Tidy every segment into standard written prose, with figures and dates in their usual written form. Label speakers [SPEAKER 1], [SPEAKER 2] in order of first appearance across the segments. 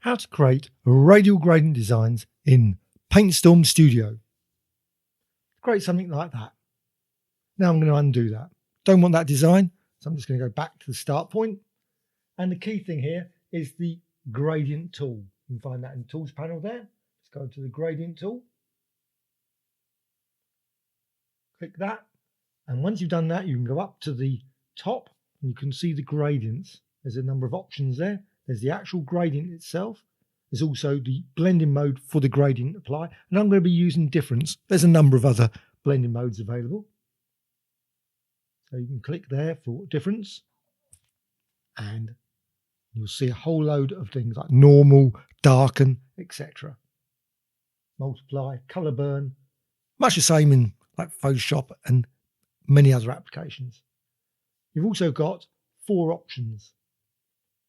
[SPEAKER 1] How to create radial gradient designs in Paintstorm Studio. Create something like that. Now I'm going to undo that. Don't want that design, so I'm just going to go back to the start point. And the key thing here is the gradient tool. You can find that in the tools panel there. Let's go to the gradient tool. Click that. And once you've done that, you can go up to the top and you can see the gradients. There's a number of options there. There's the actual gradient itself. There's also the blending mode for the gradient apply. And I'm going to be using difference. There's a number of other blending modes available. So you can click there for difference. And you'll see a whole load of things like normal, darken, etc. Multiply, color burn. Much the same in like Photoshop and many other applications. You've also got 4 options.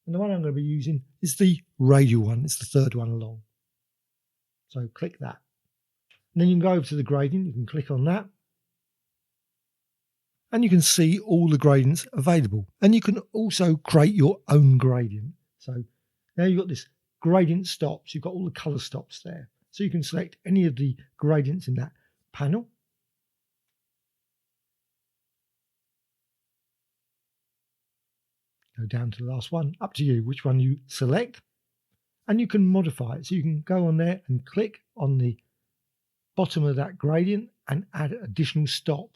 [SPEAKER 1] And the one I'm going to be using is the radial one. It's the third one along. So click that. And then you can go over to the gradient. You can click on that. And you can see all the gradients available. And you can also create your own gradient. So now you've got this gradient stops. You've got all the color stops there. So you can select any of the gradients in that panel. Go down to the last one, up to you which one you select, and you can modify it. So you can go on there and click on the bottom of that gradient and add additional stop.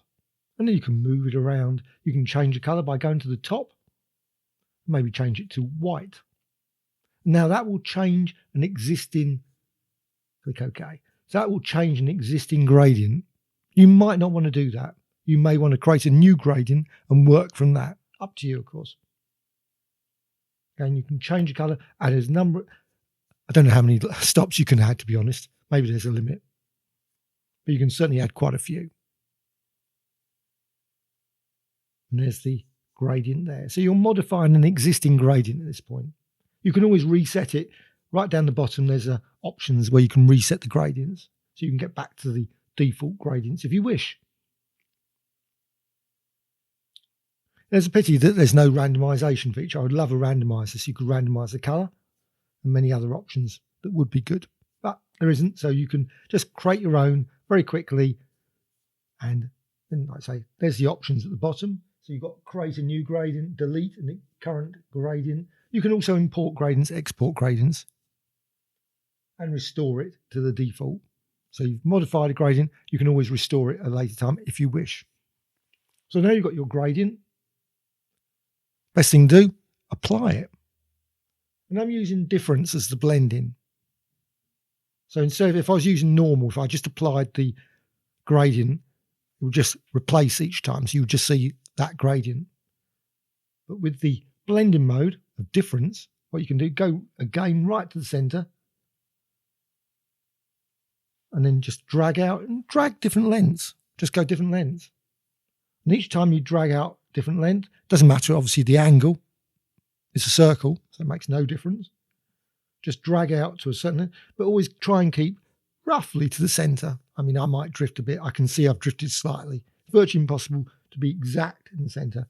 [SPEAKER 1] And then you can move it around. You can change the color by going to the top, maybe change it to white. Now that will change an existing, click OK. So that will change an existing gradient. You might not want to do that. You may want to create a new gradient and work from that. Up to you, of course. And you can change the color, add a number. I don't know how many stops you can add, to be honest. Maybe there's a limit, but you can certainly add quite a few. And there's the gradient there. So you're modifying an existing gradient at this point. You can always reset it. Right down the bottom, there's options where you can reset the gradients. So you can get back to the default gradients if you wish. There's a pity that there's no randomization feature. I would love a randomizer so you could randomize the color and many other options that would be good, but there isn't. So you can just create your own very quickly. And then, like I say, there's the options at the bottom. So you've got create a new gradient, delete a current gradient. You can also import gradients, export gradients, and restore it to the default. So you've modified a gradient. You can always restore it at a later time if you wish. So now you've got your gradient. Best thing to do, apply it. And I'm using difference as the blending. So instead of, if I was using normal, if I just applied the gradient, it would just replace each time. So you would just see that gradient. But with the blending mode of difference, what you can do, go again right to the center and then just drag out and drag different lengths. Just go different lengths. And each time you drag out different length, doesn't matter, obviously the angle is a circle, so it makes no difference. Just drag out to a certain length, but always try and keep roughly to the center. I mean, I might drift a bit. I can see I've drifted slightly. It's virtually impossible to be exact in the center.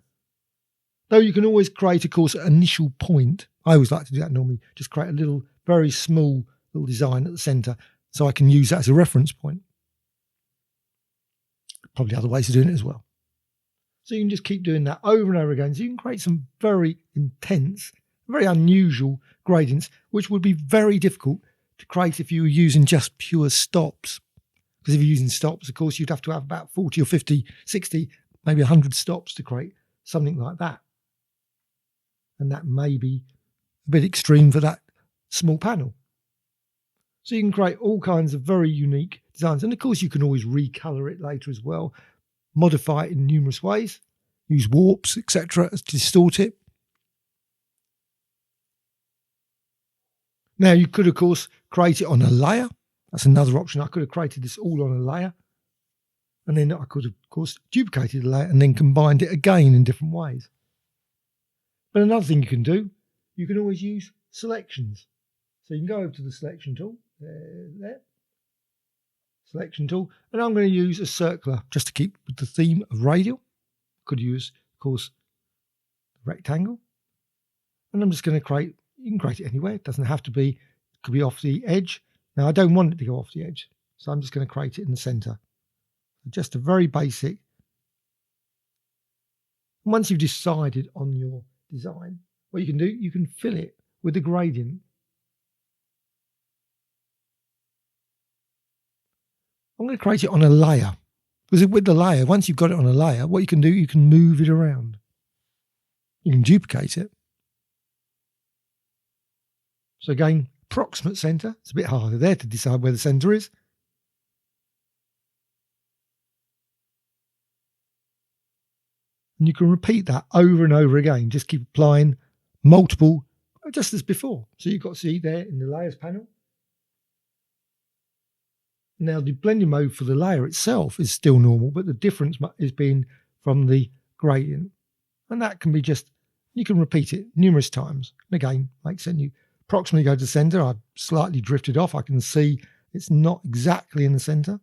[SPEAKER 1] Though you can always create, of course, an initial point. I always like to do that normally. Just create a little, very small little design at the center so I can use that as a reference point. Probably other ways of doing it as well. So you can just keep doing that over and over again. So you can create some very intense, very unusual gradients, which would be very difficult to create if you were using just pure stops. Because if you're using stops, of course, you'd have to have about 40 or 50, 60, maybe 100 stops to create something like that. And that may be a bit extreme for that small panel. So you can create all kinds of very unique designs. And of course, you can always recolor it later as well. Modify it in numerous ways, use warps, etc. to distort it. Now you could, of course, create it on a layer. That's another option. I could have created this all on a layer. And then I could have, of course, duplicated the layer and then combined it again in different ways. But another thing you can do, you can always use selections. So you can go over to the selection tool, there. Selection tool, and I'm going to use a circular just to keep with the theme of radial. Could use, of course, rectangle, and I'm just going to create. You can create it anywhere. It doesn't have to be could be off the edge. Now I don't want it to go off the edge, so I'm just going to create it in the center. Just a very basic. Once you've decided on your design, what you can do, you can fill it with the gradient. I'm going to create it on a layer, because with the layer, once you've got it on a layer, what you can do, you can move it around. You can duplicate it. So again, approximate center. It's a bit harder there to decide where the center is. And you can repeat that over and over again. Just keep applying multiple, just as before. So you've got to see there in the layers panel. Now the blending mode for the layer itself is still normal, but the difference is being from the gradient. And that can be just, you can repeat it numerous times. And again, makes sense. You approximately go to the center. I've slightly drifted off. I can see it's not exactly in the center.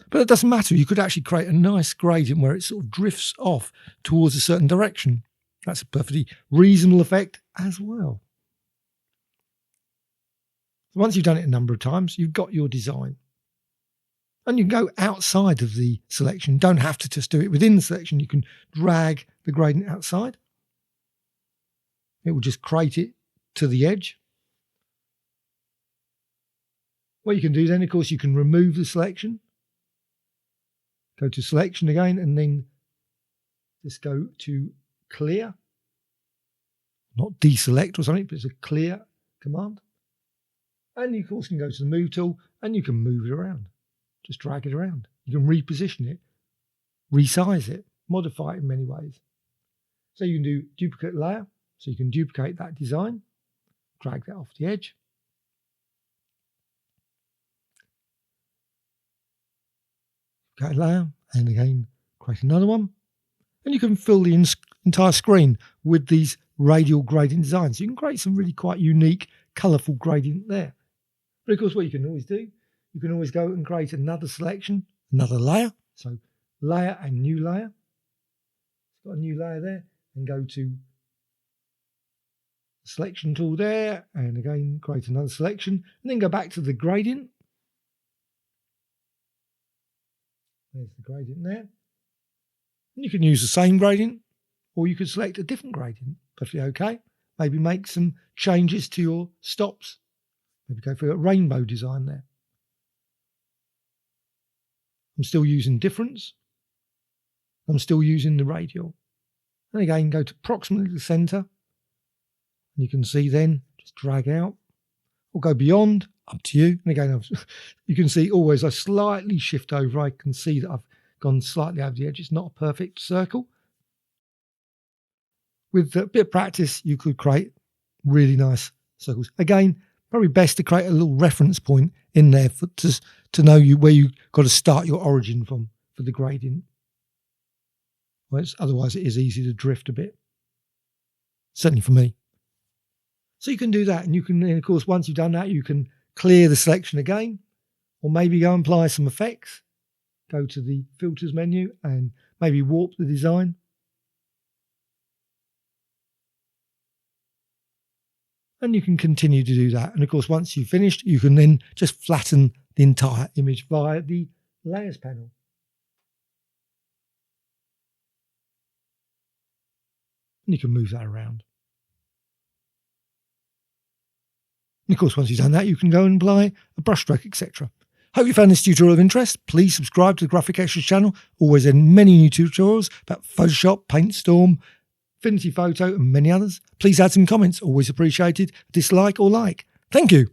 [SPEAKER 1] But it doesn't matter. You could actually create a nice gradient where it sort of drifts off towards a certain direction. That's a perfectly reasonable effect as well. Once you've done it a number of times, you've got your design. And you can go outside of the selection. You don't have to just do it within the selection. You can drag the gradient outside. It will just create it to the edge. What you can do then, of course, you can remove the selection. Go to selection again and then just go to clear. Not deselect or something, but it's a clear command. And you, of course, can go to the move tool and you can move it around. Just drag it around. You can reposition it, resize it, modify it in many ways. So you can do duplicate layer. So you can duplicate that design, drag that off the edge. Duplicate layer, and again, create another one. And you can fill the entire screen with these radial gradient designs. So you can create some really quite unique, colourful gradient there. But of course, what you can always do, you can always go and create another selection, another layer. So layer and new layer. Got a new layer there, and go to the selection tool there, and again create another selection, and then go back to the gradient. There's the gradient there. And you can use the same gradient, or you could select a different gradient. Perfectly okay. Maybe make some changes to your stops. Maybe go for a rainbow design there. I'm still using difference. I'm still using the radial. And again, go to approximately the center. And you can see then, just drag out or go beyond, up to you. And again, you can see always I slightly shift over. I can see that I've gone slightly over the edge. It's not a perfect circle. With a bit of practice, you could create really nice circles. Again, probably best to create a little reference point in there to know where you got to start your origin from for the gradient. Well, otherwise, it is easy to drift a bit. Certainly for me. So you can do that, and you can, of course, once you've done that, you can clear the selection again, or maybe go and apply some effects. Go to the filters menu and maybe warp the design. And you can continue to do that. And of course, once you've finished, you can then just flatten the entire image via the layers panel. And you can move that around. And of course, once you've done that, you can go and apply a brushstroke, etc. Hope you found this tutorial of interest. Please subscribe to the Graphic Extras channel. Always in many new tutorials about Photoshop, Paintstorm, Affinity Photo, and many others. Please add some comments. Always appreciated. Dislike or like. Thank you.